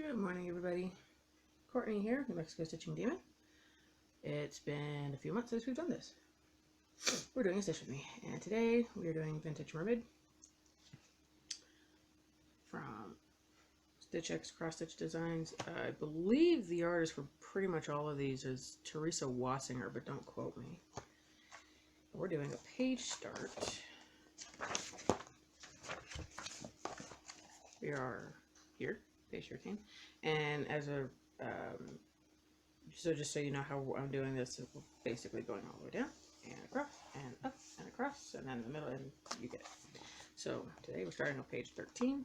Good morning, everybody. Courtney here, New Mexico Stitching Demon. It's been a few months since we've done this. We're doing a stitch with me, and today we are doing Vintage Mermaid from StitchX Cross Stitch Designs. I believe the artist for pretty much all of these is Teresa Wassinger, but don't quote me. We're doing a page start. We are here, page 13, and as a so just so you know how I'm doing this, we're basically going all the way down and across and up and across, and then in the middle, and you get it. So today we're starting on page 13,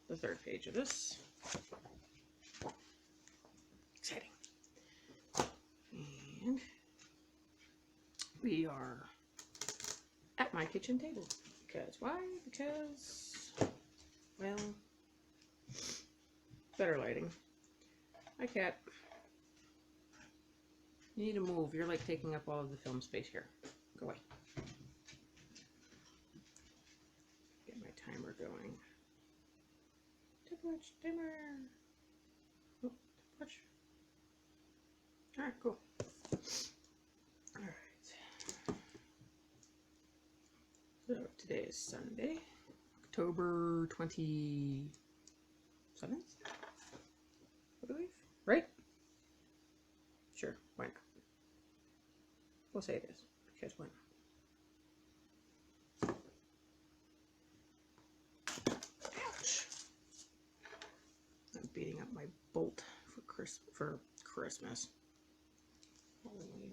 the third page of this. Exciting. And we are at my kitchen table. Because why? Because, well, better lighting. Hi, cat. You need to move. You're like taking up all of the film space here. Go away. Get my timer going. Too much timer. Oh, too much. Alright, cool. Alright. So today is Sunday, October 27th, I believe. Right? Sure, why not? We'll say it is, because why not? Ouch! I'm beating up my bolt for Christmas. Halloween.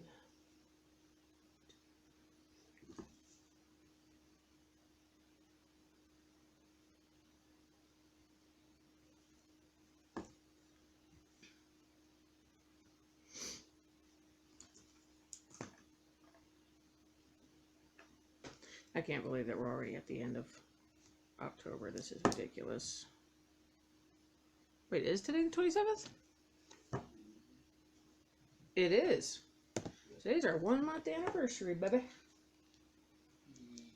I can't believe that we're already at the end of October. This is ridiculous. Wait, is today the 27th? It is. Today's our 1 month anniversary, baby.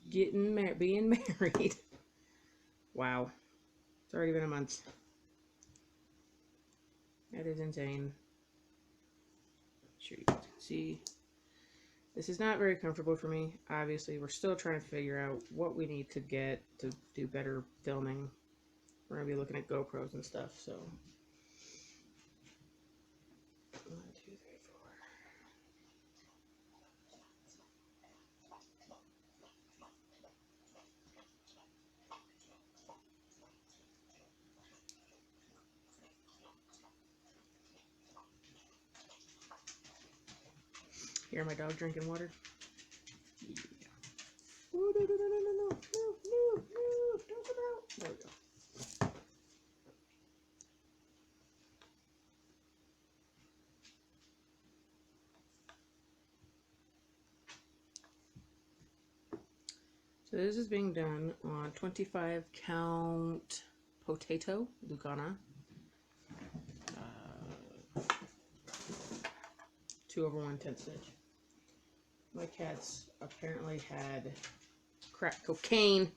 Being married. Wow. It's already been a month. That is insane. Sure you guys can see. This is not very comfortable for me. Obviously, we're still trying to figure out what we need to get to do better filming. We're going to be looking at GoPros and stuff, so. 1, 2, 3, 4. Hear my dog drinking water? Yeah. Oh, no, no, no, no, no, no, no, no, don't come out. There we go. So this is being done on 25 count potato Lucana. 2/1/10 stitch. My cats apparently had crack cocaine,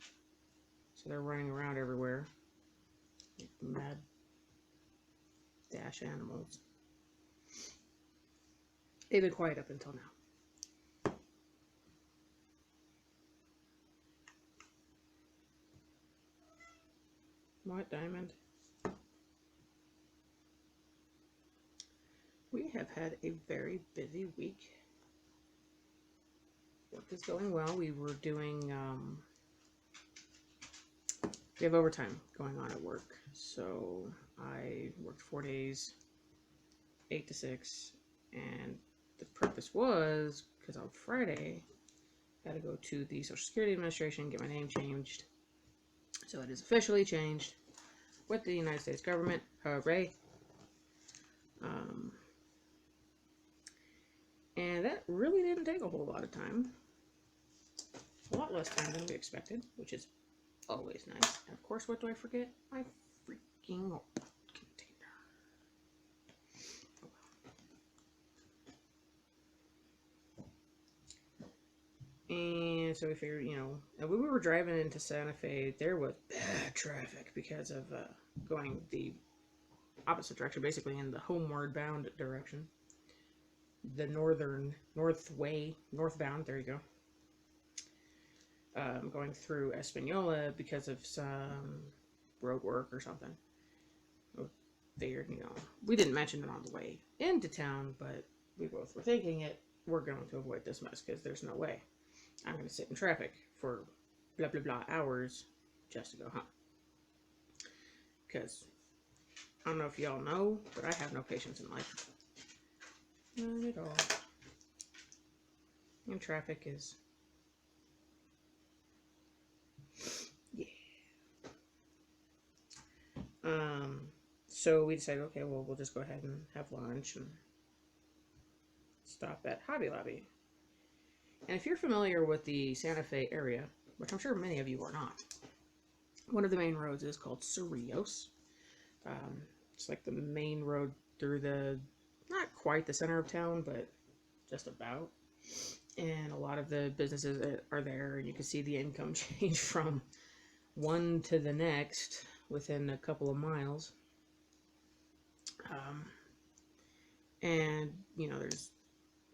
so they're running around everywhere. Like mad dash animals. They've been quiet up until now. What, Diamond? We have had a very busy week. Work is going well. We were doing, we have overtime going on at work. So I worked 4 days, 8 to 6. And the purpose was, because on Friday, I had to go to the Social Security Administration, get my name changed. So it is officially changed with the United States government. Hooray. And that really didn't take a whole lot of time. A lot less time than we expected, which is always nice. And of course, what do I forget? My freaking container. Oh. And so we figured, you know, when we were driving into Santa Fe, there was bad traffic because of going the opposite direction, basically in the homeward bound direction. The northbound, there you go. Going through Espanola because of some road work or something. Figured, we didn't mention it on the way into town, but we both were thinking it. We're going to avoid this mess because there's no way I'm going to sit in traffic for blah, blah, blah hours just to go home. Because I don't know if y'all know, but I have no patience in life. Not at all. And traffic is... yeah. So we decided, okay, well, we'll just go ahead and have lunch and stop at Hobby Lobby. And if you're familiar with the Santa Fe area, which I'm sure many of you are not, one of the main roads is called Cerrillos. It's like the main road through not quite the center of town, but just about. And a lot of the businesses are there, and you can see the income change from one to the next within a couple of miles. And, there's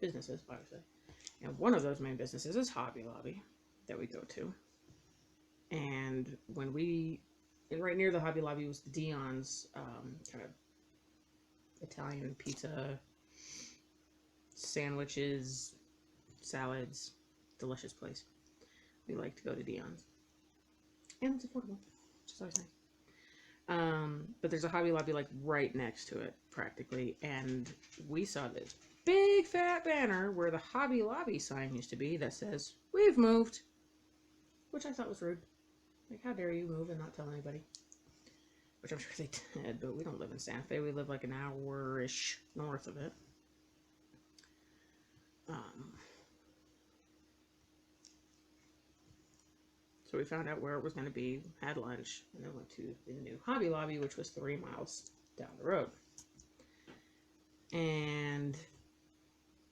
businesses, obviously. And one of those main businesses is Hobby Lobby that we go to. And right near the Hobby Lobby was the Dion's kind of Italian pizza, sandwiches, salads, delicious place. We like to go to Dion's. And it's affordable, which is always nice. But there's a Hobby Lobby like right next to it, practically, and we saw this big fat banner where the Hobby Lobby sign used to be that says, "We've moved," which I thought was rude. Like, how dare you move and not tell anybody? Which I'm sure they did, but we don't live in Santa Fe. We live like an hour-ish north of it. So we found out where it was going to be, had lunch, and then went to the new Hobby Lobby, which was 3 miles down the road. And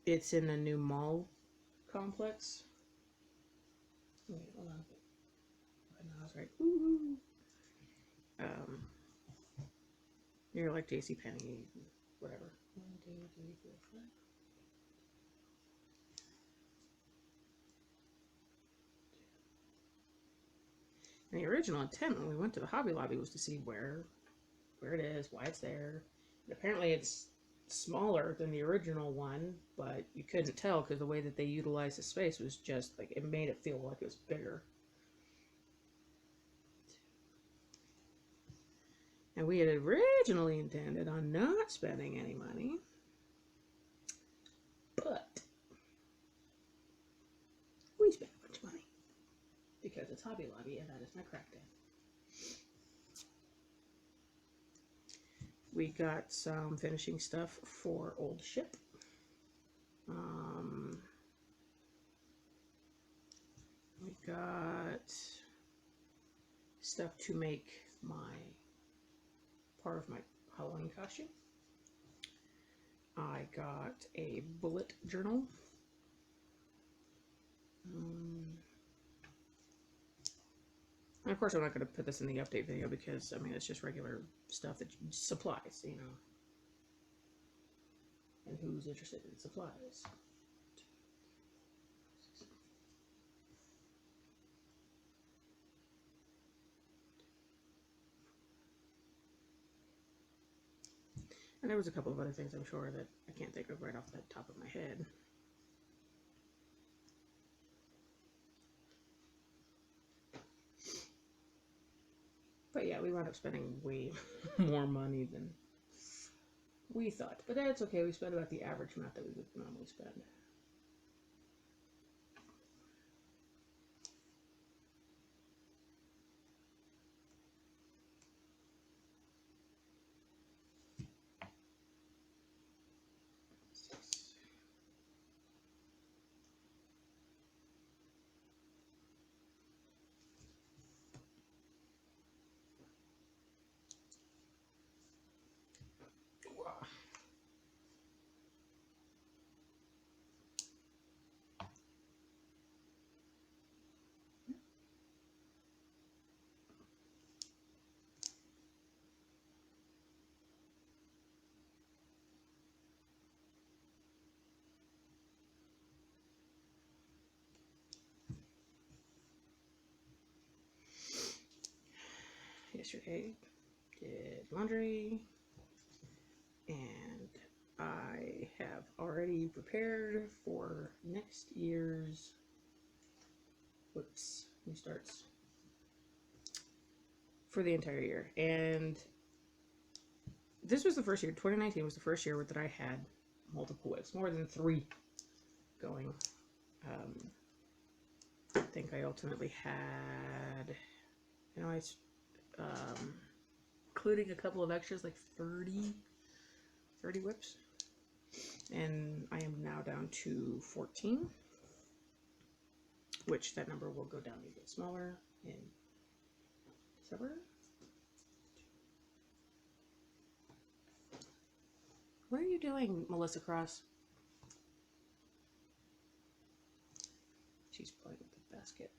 it's in a new mall complex. Wait, hold on. No, I was right. Woo-hoo. You're like JCPenney, whatever. 1, 2, 3, 4, 5. And the original intent when we went to the Hobby Lobby was to see where it is, why it's there. And apparently it's smaller than the original one, but you couldn't tell because the way that they utilized the space was just like, it made it feel like it was bigger. And we had originally intended on not spending any money, but we spent a bunch of money because it's Hobby Lobby and that is my crack den. We got some finishing stuff for old ship. We got stuff to make part of my Halloween costume. I got a bullet journal. And of course I'm not going to put this in the update video because, I mean, it's just regular stuff that supplies, And who's interested in supplies? And there was a couple of other things I'm sure that I can't think of right off the top of my head. But yeah, we wound up spending way more money than we thought. But that's okay, we spent about the average amount that we would normally spend. yesterday, did laundry, and I have already prepared for next year's, new starts for the entire year. And this was the first year, 2019 was the first year that I had multiple WIPs, more than 3 going. I think I ultimately had, including a couple of extras, like 30 WIPs. And I am now down to 14, which that number will go down a bit smaller in December. What are you doing, Melissa Cross? She's playing with the basket.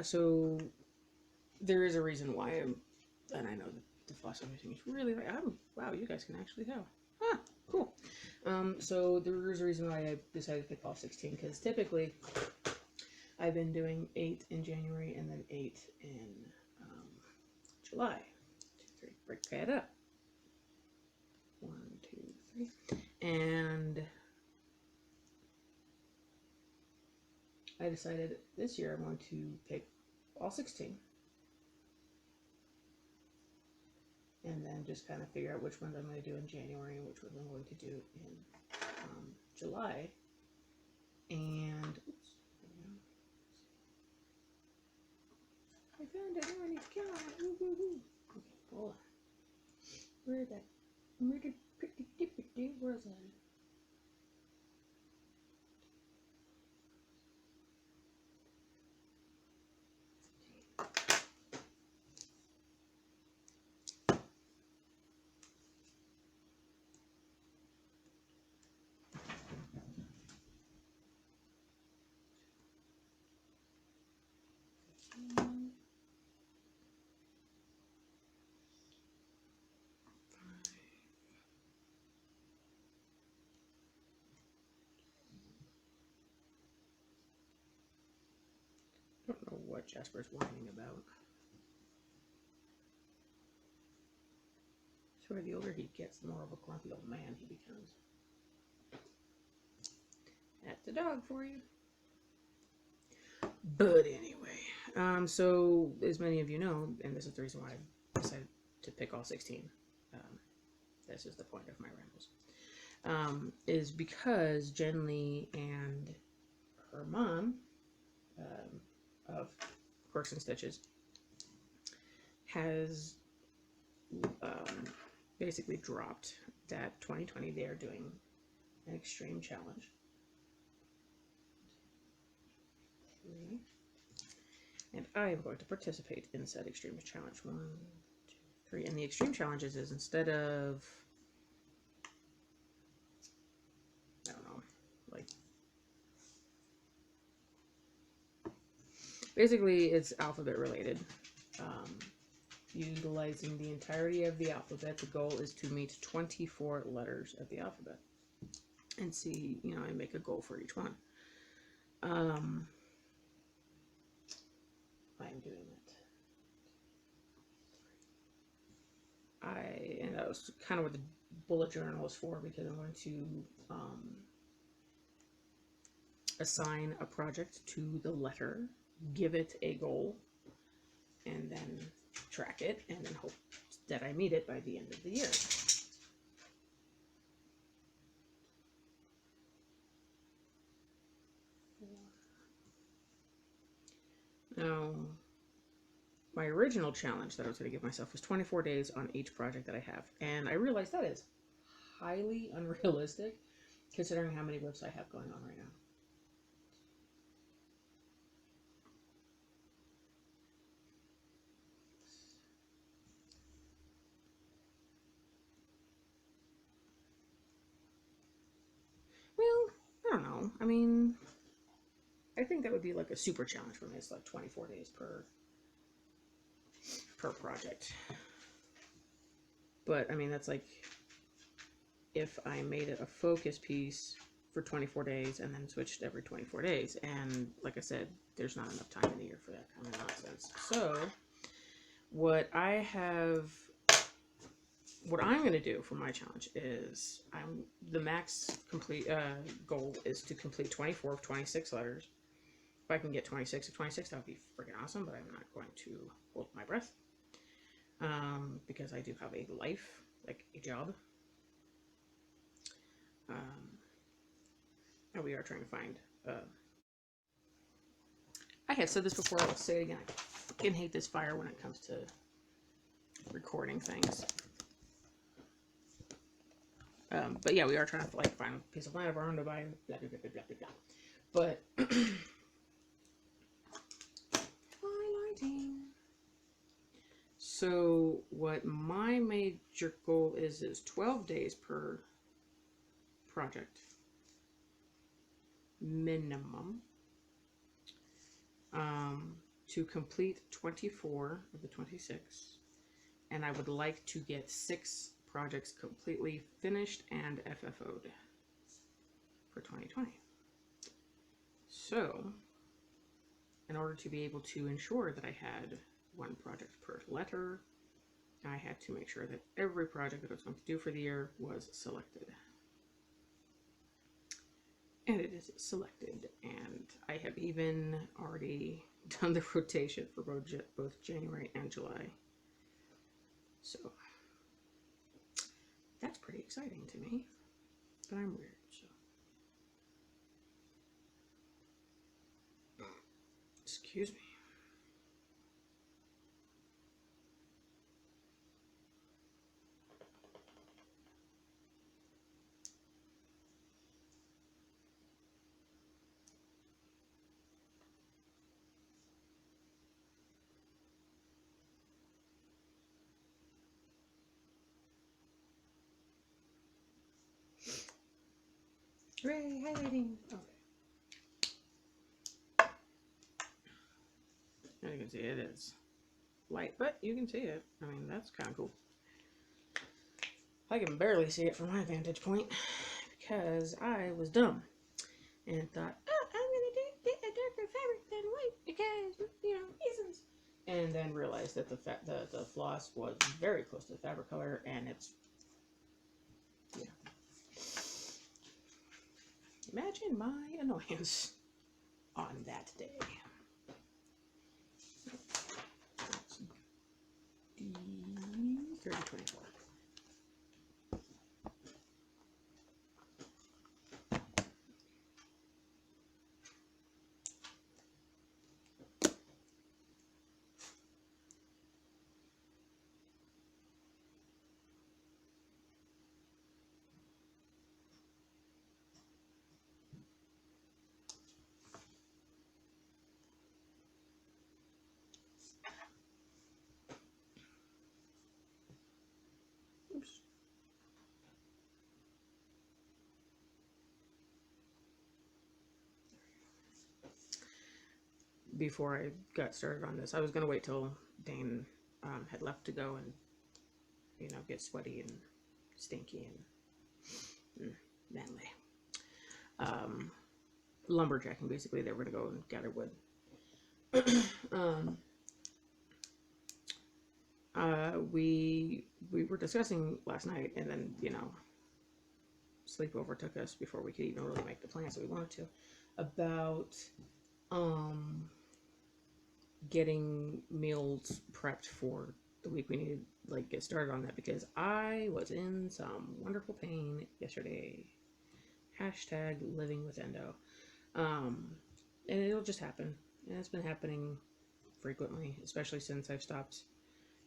So there is a reason why and I know the philosophy thing is really like, wow, you guys can actually tell. Ah, cool. So there is a reason why I decided to pick all 16, because typically I've been doing 8 in January and then 8 in July. 2, 3, break that up. 1, 2, 3. And I decided this year I'm going to pick all 16. And then just kind of figure out which ones I'm going to do in January and which ones I'm going to do in July. And oops, I found it. Oh my god! Woo. Okay, hold on. Where is that? Where did pretty dippity? Where's that? I don't know what Jasper's whining about. I swear the older he gets, the more of a grumpy old man he becomes. That's a dog for you. But anyway, so as many of you know, and this is the reason why I decided to pick all 16, this is the point of my rambles, is because Jen Lee and her mom, of Quirks and Stitches, has basically dropped that 2020 they are doing an extreme challenge. 3. And I am going to participate in said extreme challenge. 1, 2, 3. And the extreme challenges is, instead of, I don't know, like, basically it's alphabet related. Utilizing the entirety of the alphabet. The goal is to meet 24 letters of the alphabet and see, and make a goal for each one. I'm doing it. And that was kind of what the bullet journal was for, because I'm going to assign a project to the letter, give it a goal, and then track it, and then hope that I meet it by the end of the year. my original challenge that I was going to give myself was 24 days on each project that I have. And I realized that is highly unrealistic considering how many whips I have going on right now. Well, I don't know. I mean, I think that would be like a super challenge for me. It's like 24 days per project. But I mean, that's like if I made it a focus piece for 24 days and then switched every 24 days. And like I said, there's not enough time in the year for that kind of nonsense. So what I'm going to do for my challenge is the max complete goal is to complete 24 of 26 letters. If I can get 26 of 26, that would be freaking awesome, but I'm not going to hold my breath because I do have a life, like a job. And we are trying to find... I have said this before, I'll say it again. I fucking hate this fire when it comes to recording things. But yeah, we are trying to like find a piece of land of our own to buy, blah, blah, blah, blah, blah, blah. But highlighting. So what my major goal is 12 days per project minimum, to complete 24 of the 26, and I would like to get 6 projects completely finished and FFO'd for 2020. So, in order to be able to ensure that I had 1 project per letter, I had to make sure that every project that I was going to do for the year was selected. And it is selected, and I have even already done the rotation for both January and July. So, that's pretty exciting to me, but I'm weird, so. Excuse me. Hooray, highlighting. Okay. As you can see, it is light, but you can see it. I mean, that's kind of cool. I can barely see it from my vantage point because I was dumb and thought, oh, I'm gonna get a darker fabric than white because, you know, reasons. And then realized that the floss was very close to the fabric color, and it's, yeah. Imagine my annoyance on that day. D3024. Before I got started on this, I was going to wait till Dane had left to go and, you know, get sweaty and stinky and manly. Lumberjacking, basically. They were going to go and gather wood. We were discussing last night, and then, you know, sleepover took us before we could even really make the plans that we wanted to, about getting meals prepped for the week. We needed to like get started on that because I was in some wonderful pain yesterday. Hashtag living with endo. And it'll just happen. And it's been happening frequently, especially since I've stopped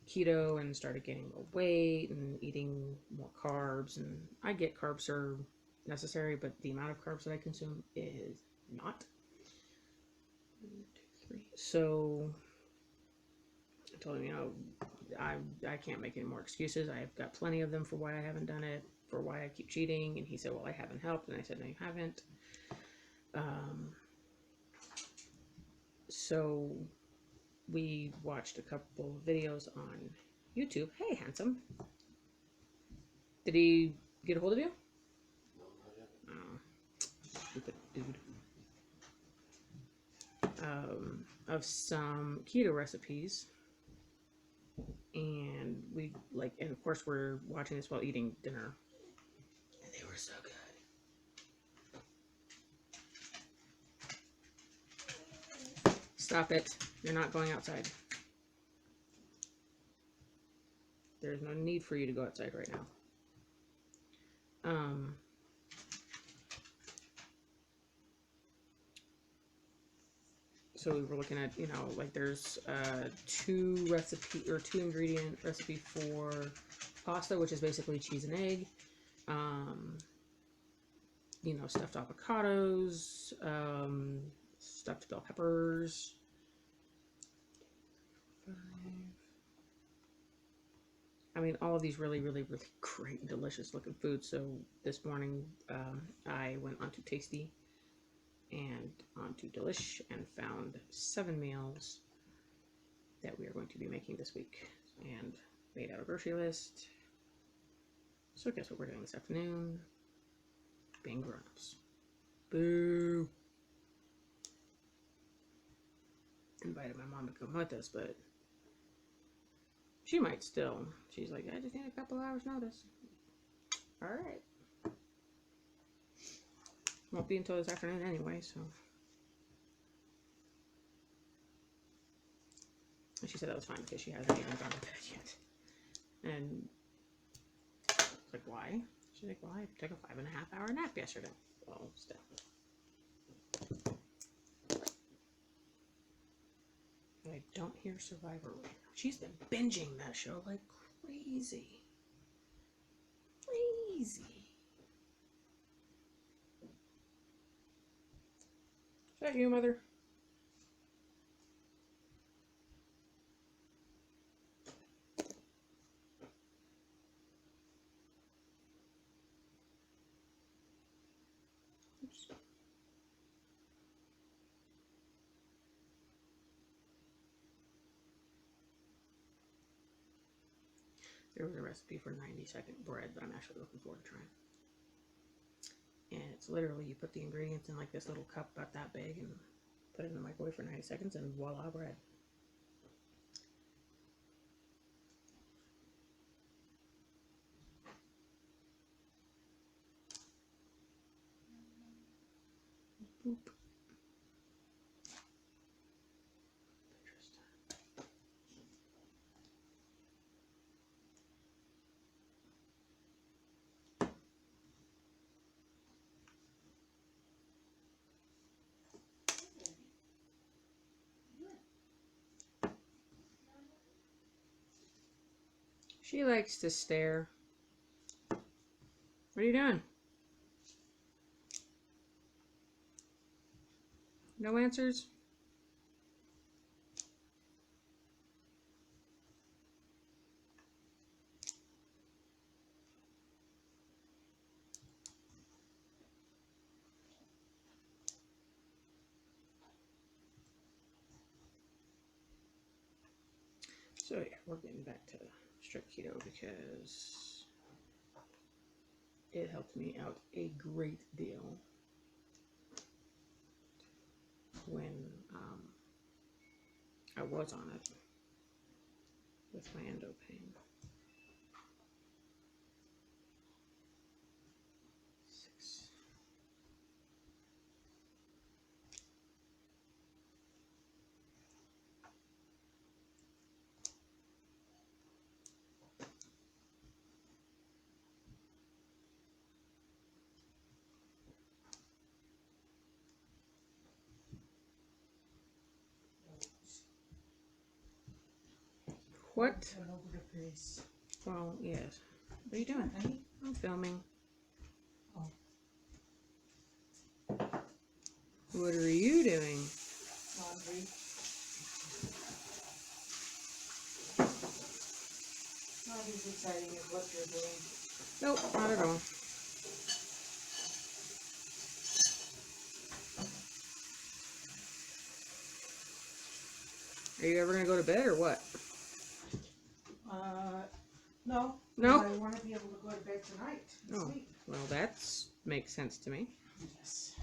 keto and started gaining more weight and eating more carbs. And I get carbs are necessary, but the amount of carbs that I consume is not. 1, 2, 3. So I told him, you know, I can't make any more excuses. I've got plenty of them for why I haven't done it, for why I keep cheating. And he said, well, I haven't helped. And I said, no, you haven't. So we watched a couple videos on YouTube. Hey, handsome. Did he get a hold of you? No, not yet. Oh, stupid dude. Of some keto recipes. And we and of course we're watching this while eating dinner. And they were so good. Stop it. You're not going outside. There's no need for you to go outside right now. So we were looking at, you know, like there's 2 ingredient recipe for pasta, which is basically cheese and egg. You know, stuffed avocados, stuffed bell peppers. 5. I mean, all of these really, really, really great and delicious looking foods. So this morning, I went onto Tasty and onto Delish and found 7 meals that we are going to be making this week and made out a grocery list. So guess what we're doing this afternoon? Being grown-ups. Boo! Invited my mom to come with us, but she might still. She's like, I just need a couple hours notice. Alright. Won't be until this afternoon anyway, so. And she said that was fine because she hasn't even gone to bed yet. And I was like, why? She's like, well, I took a 5.5 hour nap yesterday. Well, still. And I don't hear Survivor right now. She's been binging that show like crazy. Crazy. Is that you, Mother? Oops. There was a recipe for 90-second bread that I'm actually looking forward to trying. And it's literally, you put the ingredients in like this little cup about that big and put it in the microwave for 90 seconds and voila, bread. Boop. She likes to stare. What are you doing? No answers? So yeah, we're getting back to strict keto because it helped me out a great deal when I was on it with my endo pain. 6. What? Turn over the face. Well, yes. What are you doing? Honey? I'm filming. Oh. What are you doing? Laundry. Not as exciting as what you're doing. Nope, not at all. Are you ever gonna go to bed or what? No. No? I want to be able to go to bed tonight and Oh. sleep. Well, that makes sense to me. Yes.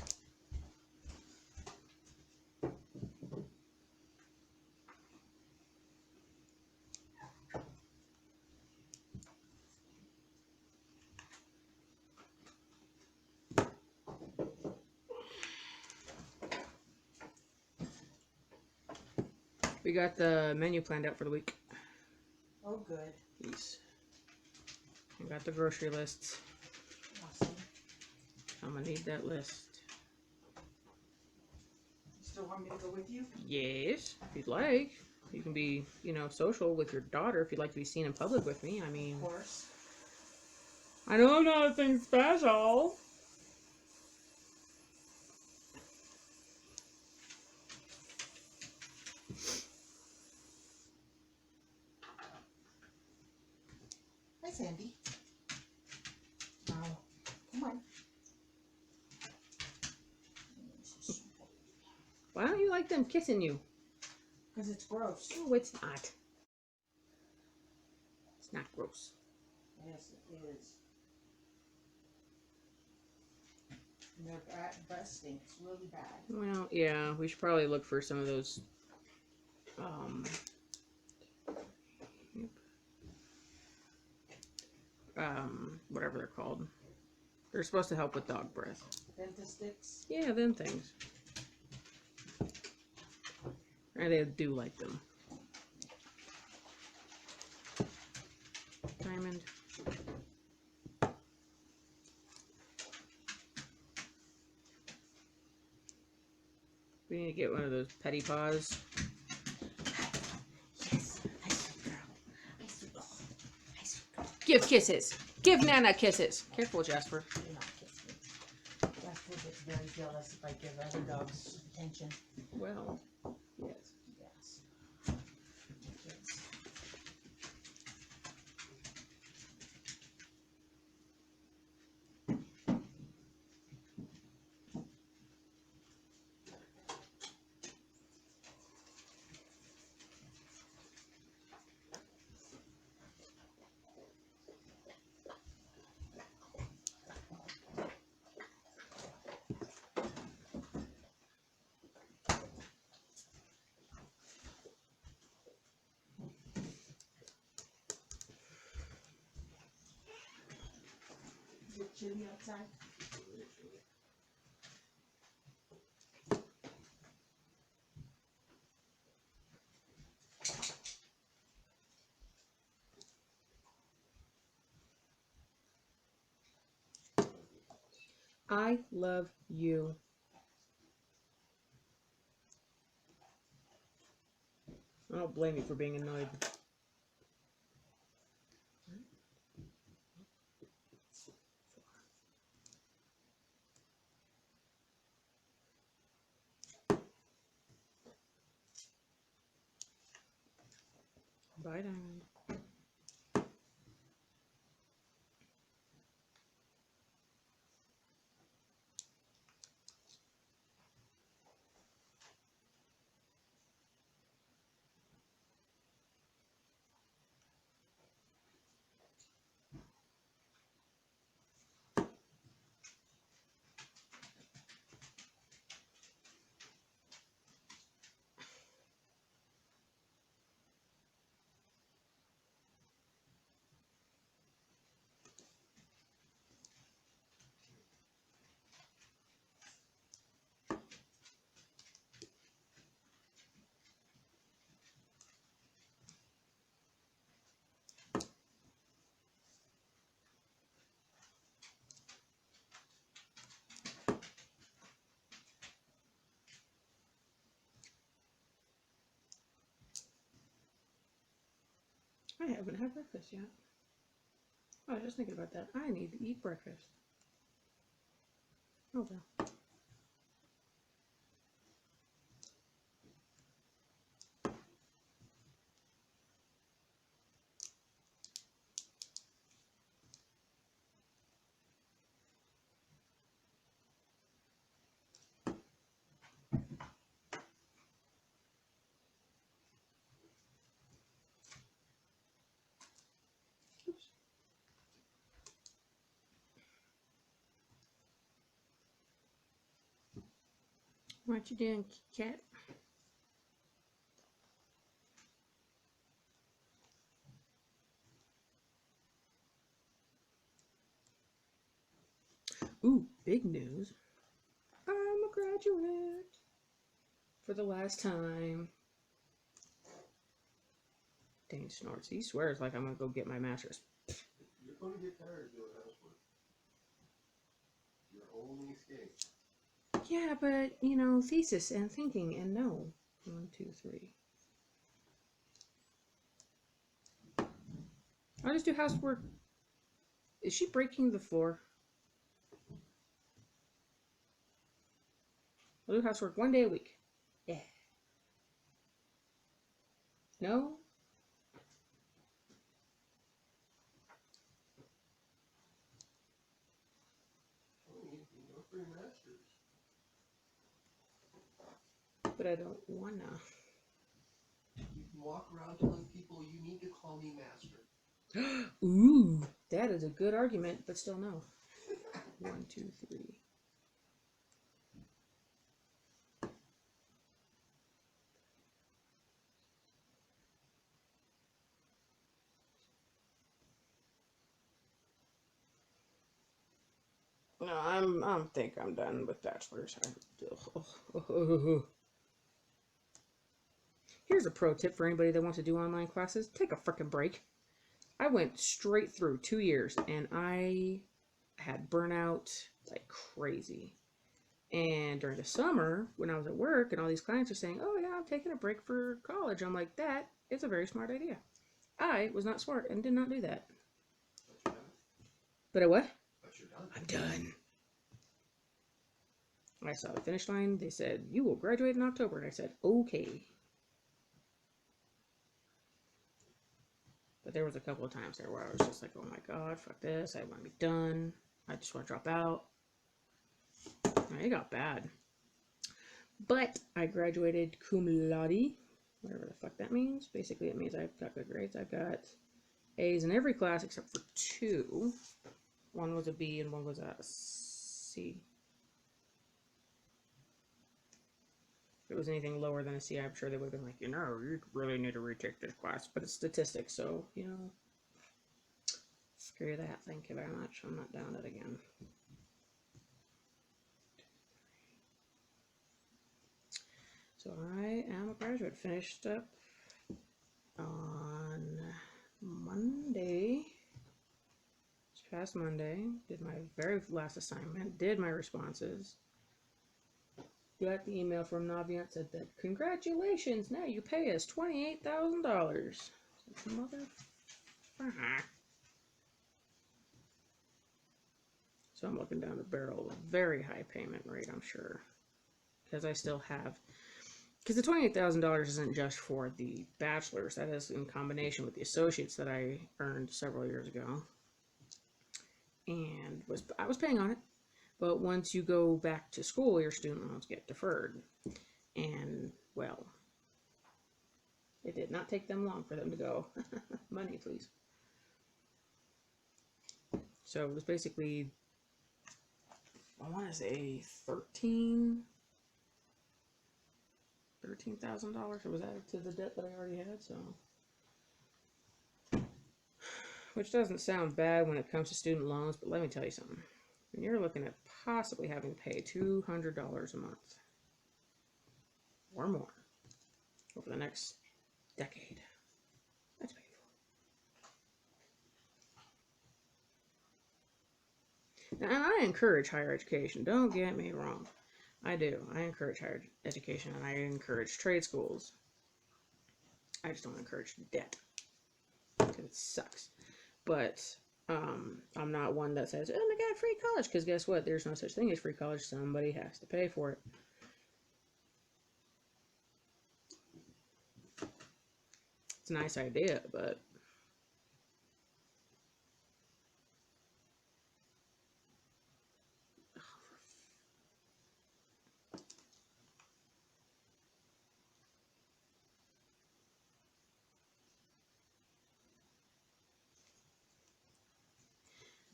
We got the menu planned out for the week. Oh, good. Yes. I got the grocery lists. Awesome. I'm gonna need that list. You still want me to go with you? Yes, if you'd like. You can be, social with your daughter if you'd like to be seen in public with me. I mean, Of course. I know I'm not a thing special. Hi, Sandy. Now, come on. Why don't you like them kissing you? Because it's gross. Oh, it's not. It's not gross. Yes, it is. And their breath stinks really bad. Well, yeah, we should probably look for some of those, whatever they're called. They're supposed to help with dog breath. Dentist sticks. Yeah, them things. And they do like them. Diamond. We need to get one of those petty paws. Yes, I sweet girl. I sweet girl. I sweet girl. Give kisses. Give Nana kisses. Careful, Jasper. Do not kiss me. Jasper gets very jealous if I give other dogs attention. Well, yes. Yes. Yes. Is it chilly outside? I love you. I don't blame you for being annoyed. Bye, Diamond. I haven't had breakfast yet. I was just thinking about that. I need to eat breakfast. Oh well. Oops. What you doing, cat? Ooh, big news. I'm a graduate. For the last time. Dane snorts. He swears like I'm gonna go get my master's. You're going to get tired of doing housework. Your only escape. Yeah, but, you know, thesis and thinking and no. 1, 2, 3. I'll just do housework. Is she breaking the floor? I'll do housework 1 day a week. Yeah. No? You go for your masters. But I don't wanna. You can walk around telling people you need to call me master. Ooh, that is a good argument, but still no. 1, 2, 3. No, I think I'm done with bachelor's. Here's a pro tip for anybody that wants to do online classes. Take a frickin' break. I went straight through 2 years and I had burnout like crazy. And during the summer, when I was at work and all these clients are saying, oh yeah, I'm taking a break for college, I'm like, that is a very smart idea. I was not smart and did not do that. But you're done. But I what? But you're done. I'm done. I saw the finish line. They said, you will graduate in October. And I said, okay. But there was a couple of times there where I was just like, oh my God, fuck this. I want to be done. I just want to drop out. And it got bad. But I graduated cum laude, whatever the fuck that means. Basically, it means I've got good grades. I've got A's in every class except for 2. One was a B and one was a C. If it was anything lower than a C, I'm sure they would have been like, you know, you really need to retake this class. But it's statistics, so, you know, screw that. Thank you very much. I'm not down it again. So I am a graduate. Finished up on Monday. This past Monday. Did my very last assignment. Did my responses. Got the email from Navient, said that congratulations, now you pay us $28,000. Mother. So I'm looking down the barrel of a very high payment rate, I'm sure, because I still have. Because the $28,000 isn't just for the bachelor's; that is in combination with the associates that I earned several years ago, and I was paying on it. But once you go back to school, your student loans get deferred. And, well, it did not take them long for them to go, money, please. So it was basically, I want to say $13,000. It was added to the debt that I already had, so. Which doesn't sound bad when it comes to student loans, but let me tell you something. When you're looking at possibly having to pay $200 a month or more over the next decade, that's painful. Now, I encourage higher education. Don't get me wrong. I do. I encourage higher education, and I encourage trade schools. I just don't encourage debt. and it sucks. But I'm not one that says, oh my god, free college, because guess what? There's no such thing as free college. Somebody has to pay for it. It's a nice idea, but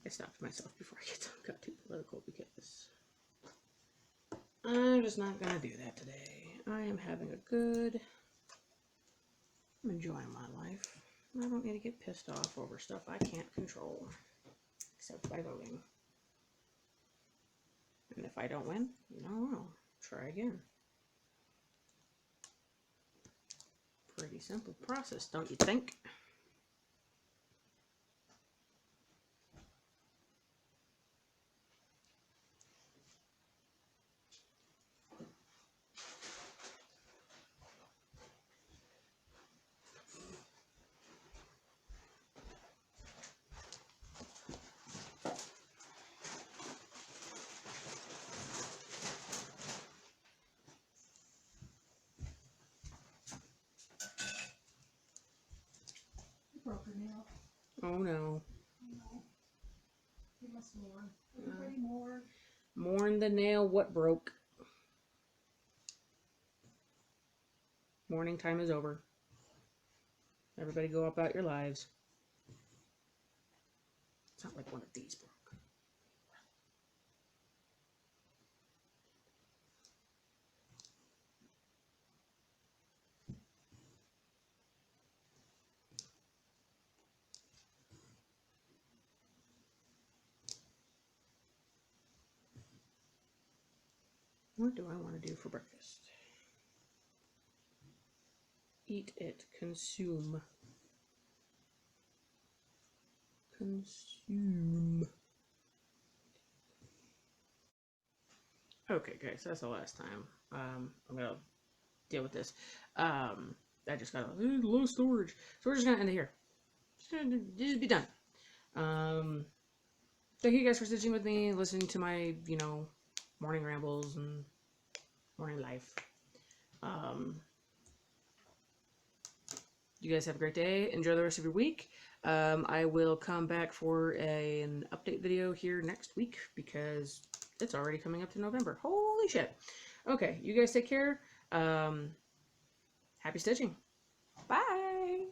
I stopped myself before I got too political because I'm just not gonna do that today. I am having a good, I'm enjoying my life. I don't need to get pissed off over stuff I can't control, except by voting. And if I don't win, you know, I'll try again. Pretty simple process, don't you think? You broke her nail. Oh no. No. You must mourn. Everybody mourn. Mourn the nail what broke. Mourning time is over. Everybody go about your lives. It's not like one of these broke. What do I want to do for breakfast? Eat it. Consume. Consume. Okay, guys, that's the last time. I'm gonna deal with this. I just got low storage, so we're just gonna end it here. Just be done. Thank you guys for stitching with me, listening to my, morning rambles and morning life. You guys have a great day. Enjoy the rest of your week. I will come back for an update video here next week because it's already coming up to November. Holy shit. Okay, you guys take care. Happy stitching. Bye.